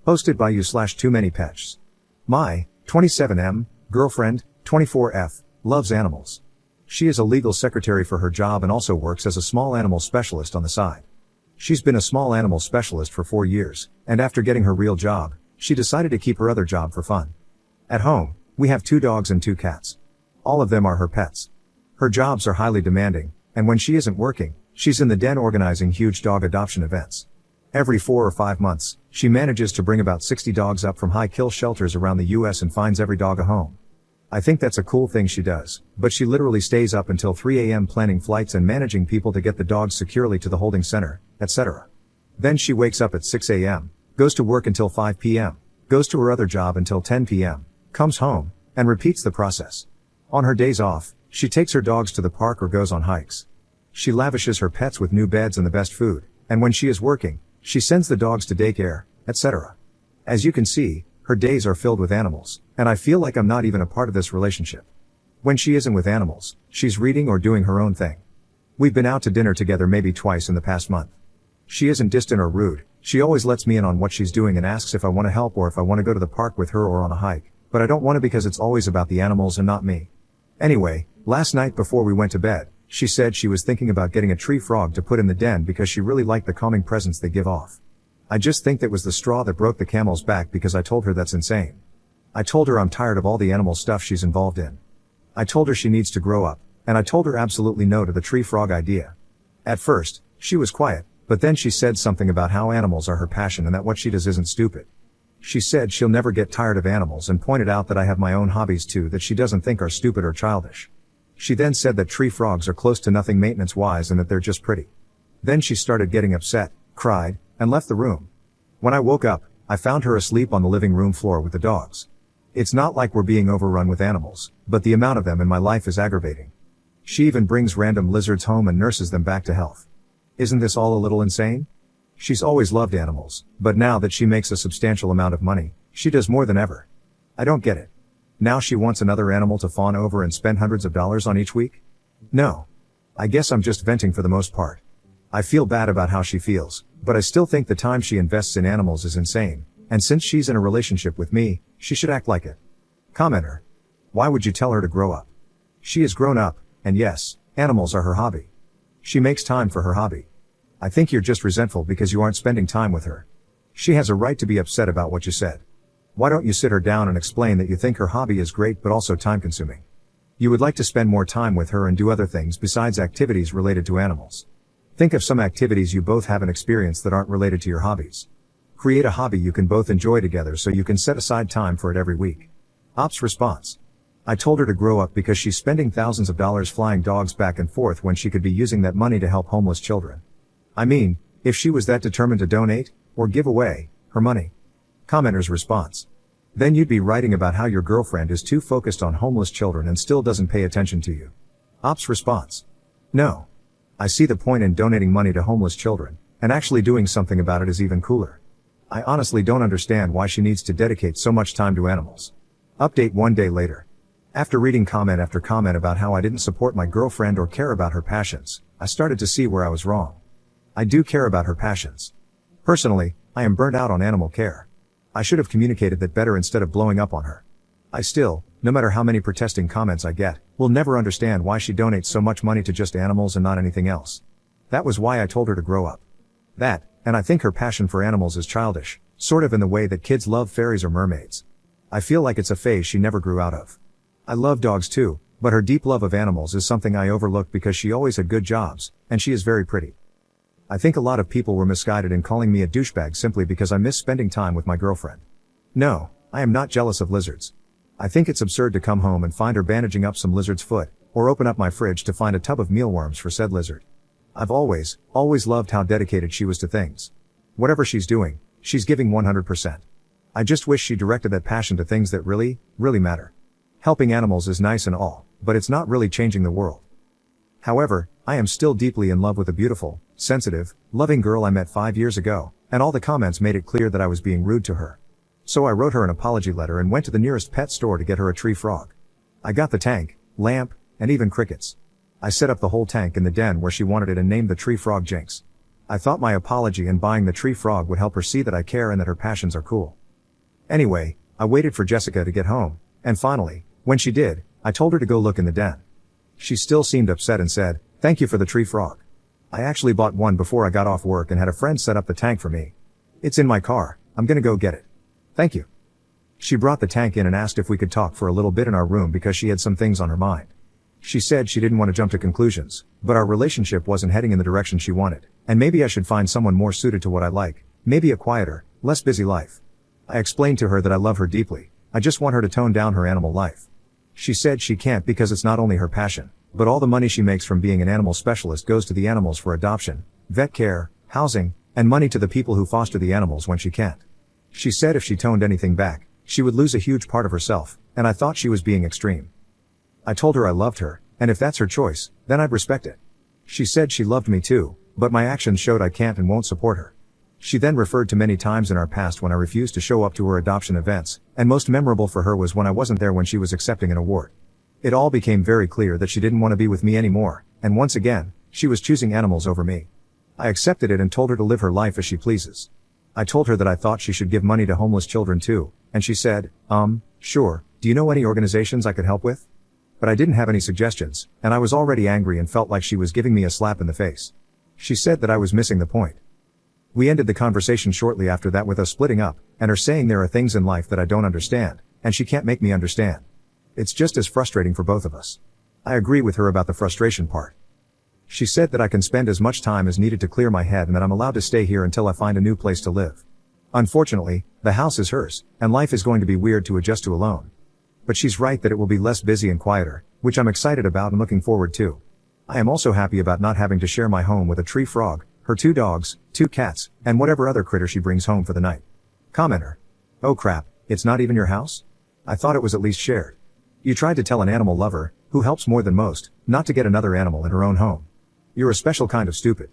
Hosted by you/too many pets. My 27M girlfriend, 24F, loves animals. She is a legal secretary for her job and also works as a small animal specialist on the side. She's been a small animal specialist for 4 years, and after getting her real job, she decided to keep her other job for fun. At home, we have 2 dogs and 2 cats. All of them are her pets. Her jobs are highly demanding, and when she isn't working, she's in the den organizing huge dog adoption events. Every 4 or 5 months, she manages to bring about 60 dogs up from high-kill shelters around the US and finds every dog a home. I think that's a cool thing she does, but she literally stays up until 3 a.m. planning flights and managing people to get the dogs securely to the holding center, etc. Then she wakes up at 6 a.m., goes to work until 5 p.m., goes to her other job until 10 p.m., comes home, and repeats the process. On her days off, she takes her dogs to the park or goes on hikes. She lavishes her pets with new beds and the best food, and when she is working, she sends the dogs to daycare, etc. As you can see, her days are filled with animals, and I feel like I'm not even a part of this relationship. When she isn't with animals, she's reading or doing her own thing. We've been out to dinner together maybe twice in the past month. She isn't distant or rude, she always lets me in on what she's doing and asks if I want to help or if I want to go to the park with her or on a hike, but I don't want to because it's always about the animals and not me. Anyway, last night before we went to bed, she said she was thinking about getting a tree frog to put in the den because she really liked the calming presence they give off. I just think that was the straw that broke the camel's back because I told her that's insane. I told her I'm tired of all the animal stuff she's involved in. I told her she needs to grow up, and I told her absolutely no to the tree frog idea. At first, she was quiet, but then she said something about how animals are her passion and that what she does isn't stupid. She said she'll never get tired of animals and pointed out that I have my own hobbies too that she doesn't think are stupid or childish. She then said that tree frogs are close to nothing maintenance-wise and that they're just pretty. Then she started getting upset, cried, and left the room. When I woke up, I found her asleep on the living room floor with the dogs. It's not like we're being overrun with animals, but the amount of them in my life is aggravating. She even brings random lizards home and nurses them back to health. Isn't this all a little insane? She's always loved animals, but now that she makes a substantial amount of money, she does more than ever. I don't get it. Now she wants another animal to fawn over and spend hundreds of dollars on each week? No. I guess I'm just venting for the most part. I feel bad about how she feels, but I still think the time she invests in animals is insane, and since she's in a relationship with me, she should act like it. Commenter. Why would you tell her to grow up? She is grown up, and yes, animals are her hobby. She makes time for her hobby. I think you're just resentful because you aren't spending time with her. She has a right to be upset about what you said. Why don't you sit her down and explain that you think her hobby is great but also time-consuming? You would like to spend more time with her and do other things besides activities related to animals. Think of some activities you both haven't experienced that aren't related to your hobbies. Create a hobby you can both enjoy together so you can set aside time for it every week. Ops response. I told her to grow up because she's spending thousands of dollars flying dogs back and forth when she could be using that money to help homeless children. I mean, if she was that determined to donate, or give away, her money. Commenter's response. Then you'd be writing about how your girlfriend is too focused on homeless children and still doesn't pay attention to you. Ops response. No. I see the point in donating money to homeless children, and actually doing something about it is even cooler. I honestly don't understand why she needs to dedicate so much time to animals. Update 1 day later. After reading comment after comment about how I didn't support my girlfriend or care about her passions, I started to see where I was wrong. I do care about her passions. Personally, I am burnt out on animal care. I should have communicated that better instead of blowing up on her. I still, no matter how many protesting comments I get, will never understand why she donates so much money to just animals and not anything else. That was why I told her to grow up. That, and I think her passion for animals is childish, sort of in the way that kids love fairies or mermaids. I feel like it's a phase she never grew out of. I love dogs too, but her deep love of animals is something I overlooked because she always had good jobs, and she is very pretty. I think a lot of people were misguided in calling me a douchebag simply because I miss spending time with my girlfriend. No, I am not jealous of lizards. I think it's absurd to come home and find her bandaging up some lizard's foot, or open up my fridge to find a tub of mealworms for said lizard. I've always loved how dedicated she was to things. Whatever she's doing, she's giving 100%. I just wish she directed that passion to things that really matter. Helping animals is nice and all, but it's not really changing the world. However, I am still deeply in love with a beautiful, sensitive, loving girl I met 5 years ago, and all the comments made it clear that I was being rude to her. So I wrote her an apology letter and went to the nearest pet store to get her a tree frog. I got the tank, lamp, and even crickets. I set up the whole tank in the den where she wanted it and named the tree frog Jinx. I thought my apology and buying the tree frog would help her see that I care and that her passions are cool. Anyway, I waited for Jessica to get home, and finally, when she did, I told her to go look in the den. She still seemed upset and said, "Thank you for the tree frog. I actually bought one before I got off work and had a friend set up the tank for me. It's in my car, I'm gonna go get it. Thank you." She brought the tank in and asked if we could talk for a little bit in our room because she had some things on her mind. She said she didn't want to jump to conclusions, but our relationship wasn't heading in the direction she wanted, and maybe I should find someone more suited to what I like, maybe a quieter, less busy life. I explained to her that I love her deeply, I just want her to tone down her animal life. She said she can't because it's not only her passion, but all the money she makes from being an animal specialist goes to the animals for adoption, vet care, housing, and money to the people who foster the animals when she can't. She said if she toned anything back, she would lose a huge part of herself, and I thought she was being extreme. I told her I loved her, and if that's her choice, then I'd respect it. She said she loved me too, but my actions showed I can't and won't support her. She then referred to many times in our past when I refused to show up to her adoption events, and most memorable for her was when I wasn't there when she was accepting an award. It all became very clear that she didn't want to be with me anymore, and once again, she was choosing animals over me. I accepted it and told her to live her life as she pleases. I told her that I thought she should give money to homeless children too, and she said, sure, do you know any organizations I could help with? But I didn't have any suggestions, and I was already angry and felt like she was giving me a slap in the face. She said that I was missing the point. We ended the conversation shortly after that with us splitting up, and her saying there are things in life that I don't understand, and she can't make me understand. It's just as frustrating for both of us. I agree with her about the frustration part. She said that I can spend as much time as needed to clear my head and that I'm allowed to stay here until I find a new place to live. Unfortunately, the house is hers, and life is going to be weird to adjust to alone. But she's right that it will be less busy and quieter, which I'm excited about and looking forward to. I am also happy about not having to share my home with a tree frog, her 2 dogs, 2 cats, and whatever other critter she brings home for the night. Commenter. Oh crap, it's not even your house? I thought it was at least shared. You tried to tell an animal lover, who helps more than most, not to get another animal in her own home. You're a special kind of stupid.